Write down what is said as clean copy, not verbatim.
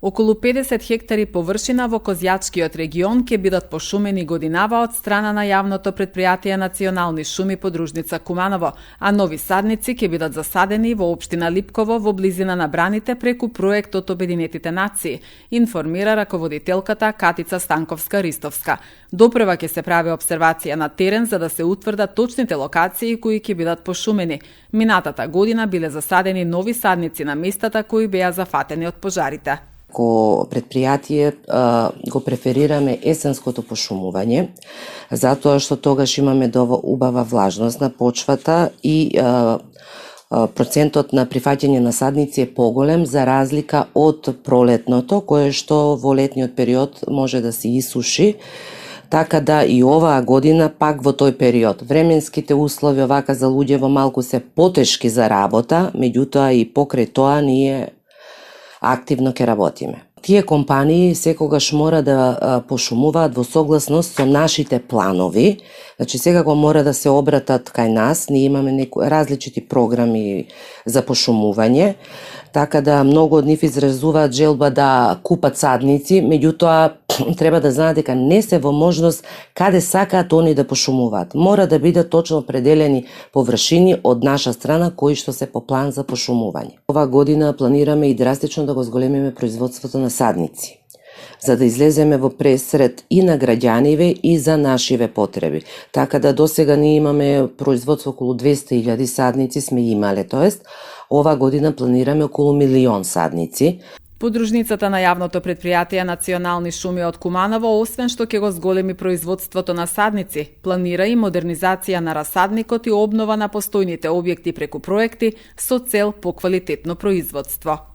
Околу 50 хектари површина во Козјачкиот регион ќе бидат пошумени годинава од страна на јавното претпријатие Национални шуми подружница Куманово, а нови садници ќе бидат засадени во општина Липково во близина на браните преку проект од Обединетите нации, информира раководителката Катица Станковска-Ристовска. Допрева ќе се прави обсервација на терен за да се утврдат точните локации кои ќе бидат пошумени. Минатата година биле засадени нови садници на местата кои беа зафатени од пожарите. Ко предпријатие го преферираме есенското пошумување, затоа што тогаш имаме убава влажност на почвата и процентот на прифаќање на садници е поголем за разлика од пролетното, кое што во летниот период може да се исуши. Така да и оваа година пак во тој период. Временските услови овака за луѓево малку се потешки за работа, меѓутоа и покрај тоа ние активно ќе работиме. Тие компании секогаш мора да пошумуваат во согласност со нашите планови. Значи секако мора да се обратат кај нас. Ние имаме различити програми за пошумување, така да многу од нив изразуваат желба да купат садници, меѓутоа треба да знаат дека не се во можност каде сакаат они да пошумуваат. Мора да бидат точно определени површини од наша страна кои што се по план за пошумување. Ова година планираме и драстично да го зголемиме производството на садници, за да излеземе во пресред и на граѓаниве и за нашиве потреби. Така да досега ние имаме производство околу 200.000 садници сме имале, тоест ова година планираме околу 1.000.000 садници. Подружницата на јавното претпријатие Национални шуми од Куманово, освен што ќе го зголеми производството на садници, планира и модернизација на расадникот и обнова на постојните објекти преку проекти со цел поквалитетно производство.